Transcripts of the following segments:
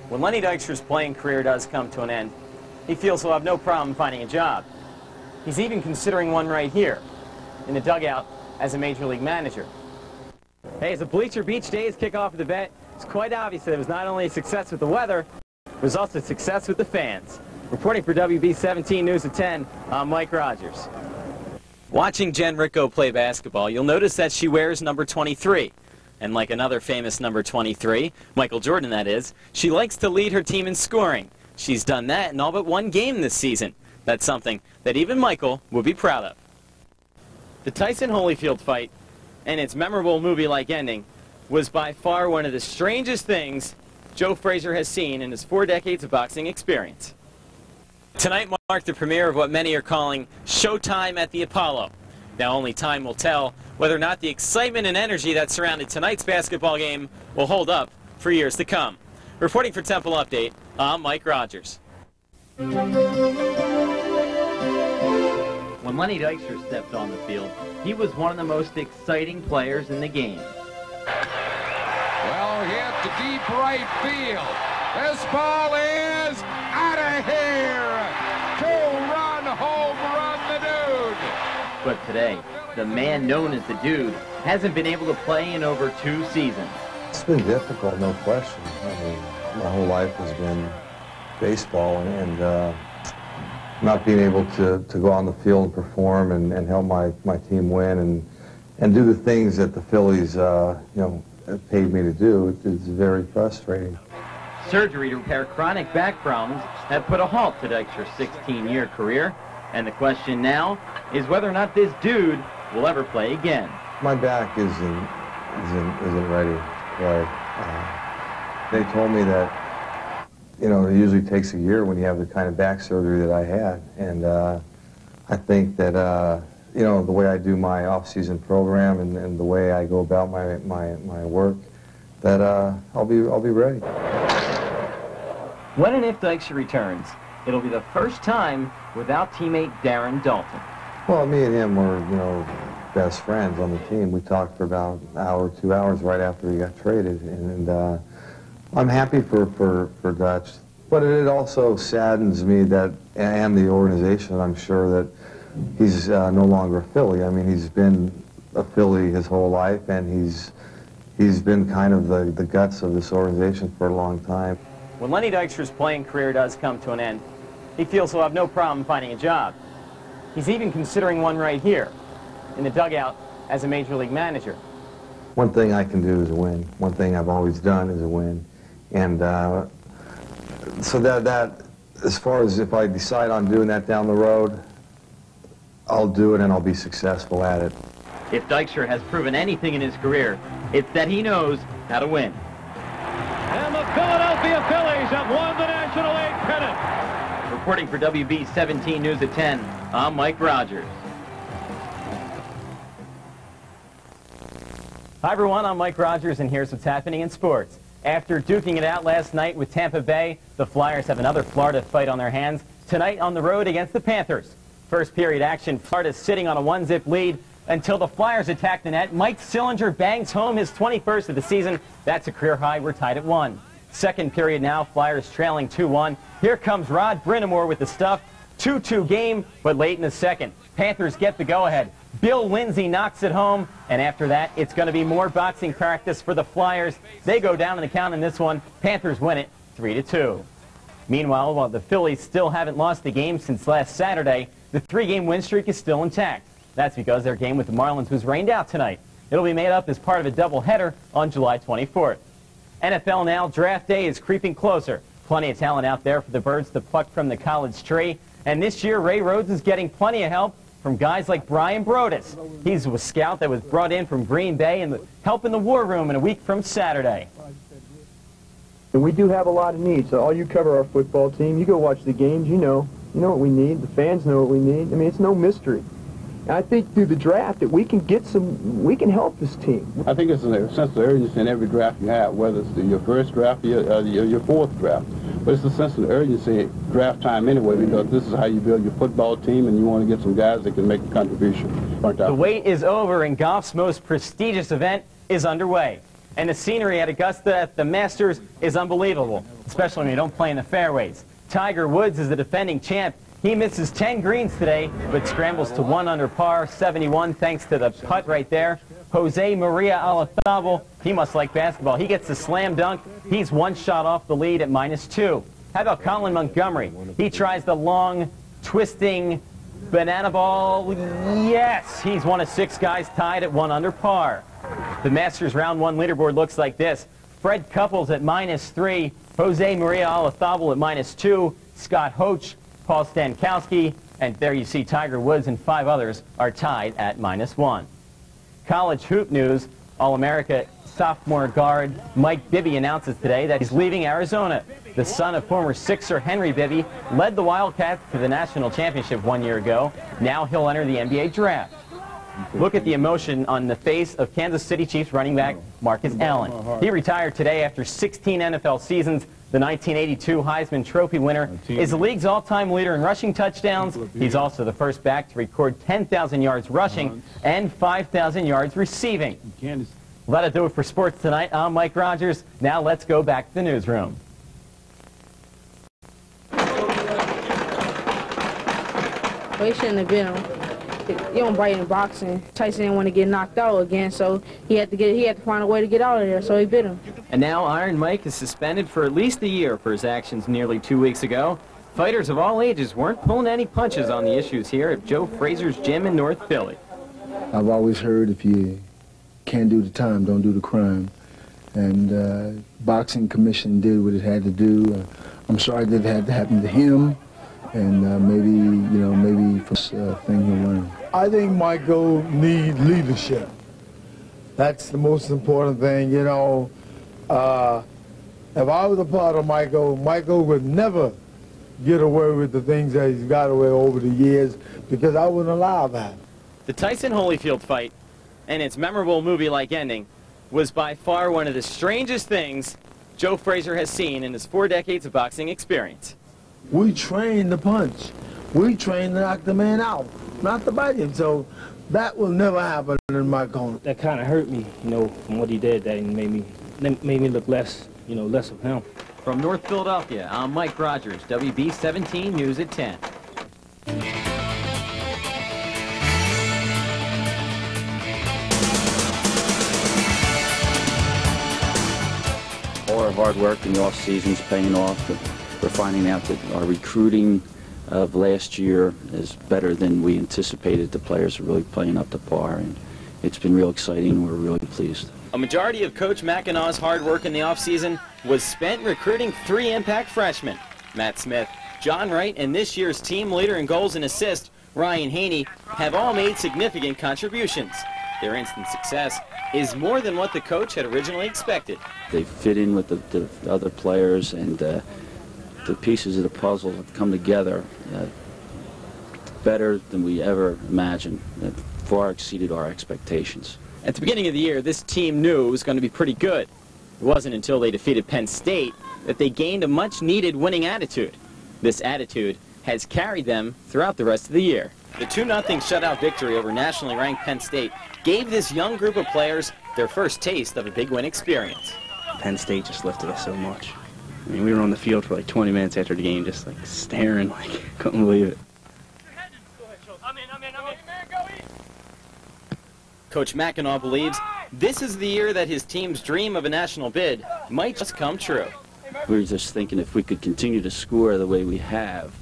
When Lenny Dykstra's playing career does come to an end, he feels he'll have no problem finding a job. He's even considering one right here, in the dugout as a major league manager. Hey, as the Bleacher Beach Days kick off at the vet, it's quite obvious that it was not only a success with the weather, it was also a success with the fans. Reporting for WB 17 News at 10, I'm Mike Rogers. Watching Jen Ricco play basketball, you'll notice that she wears number 23. And like another famous number 23, Michael Jordan that is, she likes to lead her team in scoring. She's done that in all but one game this season. That's something that even Michael would be proud of. The Tyson Holyfield fight and its memorable movie-like ending was by far one of the strangest things Joe Frazier has seen in his 4 decades of boxing experience. Tonight marked the premiere of what many are calling Showtime at the Apollo. Now only time will tell whether or not the excitement and energy that surrounded tonight's basketball game will hold up for years to come. Reporting for Temple Update, I'm Mike Rogers. When Lenny Dykstra stepped on the field, he was one of the most exciting players in the game. Well hit to deep right field. This ball is out of here. 2-run home run, the dude. But today, the man known as the Dude hasn't been able to play in over 2 seasons. It's been difficult, no question. I mean, my whole life has been baseball, and not being able to go on the field and perform and help my team win and do the things that the Phillies paid me to do, it's very frustrating. Surgery to repair chronic back problems have put a halt to Dykstra's 16-year career, and the question now is whether or not this Dude will ever play again. My back isn't ready to play. They told me that, it usually takes a year when you have the kind of back surgery that I had, and I think that the way I do my off-season program and the way I go about my work, that I'll be ready. When and if Dykstra returns, it'll be the first time without teammate Darren Dalton. Well, me and him were, best friends on the team. We talked for about an hour, 2 hours right after he got traded, and I'm happy for Dutch. But it also saddens me that, and the organization, I'm sure, that he's no longer a Philly. I mean, he's been a Philly his whole life, and he's been kind of the guts of this organization for a long time. When Lenny Dykstra's playing career does come to an end, he feels he'll have no problem finding a job. He's even considering one right here, in the dugout as a major league manager. One thing I can do is win. One thing I've always done is win. And so that, as far as if I decide on doing that down the road, I'll do it and I'll be successful at it. If Dykstra has proven anything in his career, it's that he knows how to win. And the Philadelphia Phillies have won the National League pennant. Reporting for WB 17 News at 10, I'm Mike Rogers. Hi everyone, I'm Mike Rogers, and here's what's happening in sports. After duking it out last night with Tampa Bay, the Flyers have another Florida fight on their hands tonight on the road against the Panthers. First period action, Florida's sitting on a 1-zip lead until the Flyers attack the net. Mike Sillinger bangs home his 21st of the season. That's a career high. We're tied at 1. Second period now, Flyers trailing 2-1. Here comes Rod Brind'Amour with the stuff. 2-2 game, but late in the second. Panthers get the go-ahead. Bill Lindsay knocks it home, and after that, it's going to be more boxing practice for the Flyers. They go down in the count in this one. Panthers win it 3-2. Meanwhile, while the Phillies still haven't lost a game since last Saturday, the 3-game win streak is still intact. That's because their game with the Marlins was rained out tonight. It'll be made up as part of a doubleheader on July 24th. NFL now, draft day is creeping closer. Plenty of talent out there for the Birds to pluck from the college tree. And this year, Ray Rhodes is getting plenty of help from guys like Brian Brodus. He's a scout that was brought in from Green Bay and help in the war room in a week from Saturday. And we do have a lot of needs. So all you cover our football team, you go watch the games, you know what we need. The fans know what we need. I mean, it's no mystery. And I think through the draft that we can we can help this team. I think it's a sense of urgency in every draft you have, whether it's your first draft or your fourth draft. But it's a sense of urgency at draft time anyway, because this is how you build your football team, and you want to get some guys that can make a contribution. The wait is over, and golf's most prestigious event is underway. And the scenery at Augusta at the Masters is unbelievable, especially when you don't play in the fairways. Tiger Woods is the defending champ. He misses 10 greens today, but scrambles to 1 under par, 71, thanks to the putt right there. Jose Maria Olazabal, he must like basketball. He gets the slam dunk. He's 1 shot off the lead at -2. How about Colin Montgomery? He tries the long, twisting banana ball. Yes, he's one of 6 guys tied at 1 under par. The Masters round 1 leaderboard looks like this. Fred Couples at -3, Jose Maria Olazabal at -2, Scott Hoch, Paul Stankowski, and there you see Tiger Woods and 5 others are tied at -1. College hoop news, All-America sophomore guard Mike Bibby announces today that he's leaving Arizona. The son of former Sixer Henry Bibby led the Wildcats to the national championship 1 year ago. Now he'll enter the NBA draft. Look at the emotion on the face of Kansas City Chiefs running back Marcus Allen. He retired today after 16 NFL seasons. The 1982 Heisman Trophy winner is the league's all-time leader in rushing touchdowns. He's also the first back to record 10,000 yards rushing and 5,000 yards receiving. Well, that'll do it for sports tonight. I'm Mike Rogers. Now let's go back to the newsroom. Well, he shouldn't have been him. You don't bite in boxing. Tyson didn't want to get knocked out again, so he had to find a way to get out of there, so he bit him. And now Iron Mike is suspended for at least a year for his actions nearly 2 weeks ago. Fighters of all ages weren't pulling any punches on the issues here at Joe Frazier's gym in North Philly. I've always heard if you can't do the time, don't do the crime. And boxing commission did what it had to do. I'm sorry that it had to happen to him. And maybe for this thing he'll learn. I think Michael needs leadership. That's the most important thing, you know. If I was a part of Michael would never get away with the things that he's got away over the years because I wouldn't allow that. The Tyson Holyfield fight and its memorable movie-like ending was by far one of the strangest things Joe Frazier has seen in his 4 decades of boxing experience. We train to punch. We train to knock the man out, not to bite him. So that will never happen in my corner. That kind of hurt me, you know, from what he did. That made me look less, you know, less of him. From North Philadelphia, I'm Mike Rogers, WB17 News at 10. All our hard work in the off season's paying off. We're finding out that our recruiting of last year is better than we anticipated. The players are really playing up to par, and it's been real exciting. We're really pleased. A majority of Coach McEnaugh's hard work in the offseason was spent recruiting 3 impact freshmen. Matt Smith, John Wright, and this year's team leader in goals and assists, Ryan Haney, have all made significant contributions. Their instant success is more than what the coach had originally expected. They fit in with the other players, and the pieces of the puzzle have come together better than we ever imagined. That far exceeded our expectations. At the beginning of the year, this team knew it was going to be pretty good. It wasn't until they defeated Penn State that they gained a much-needed winning attitude. This attitude has carried them throughout the rest of the year. The 2-0 shutout victory over nationally ranked Penn State gave this young group of players their first taste of a big win experience. Penn State just lifted us so much. I mean, we were on the field for like 20 minutes after the game, just like staring, like couldn't believe it. Coach McEnaugh believes this is the year that his team's dream of a national bid might just come true. We were just thinking if we could continue to score the way we have,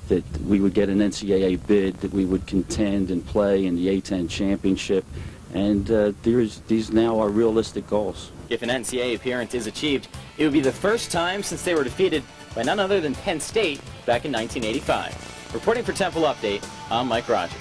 that we would get an NCAA bid, that we would contend and play in the A-10 championship, and these now are realistic goals. If an NCAA appearance is achieved, it would be the first time since they were defeated by none other than Penn State back in 1985. Reporting for Temple Update, I'm Mike Rogers.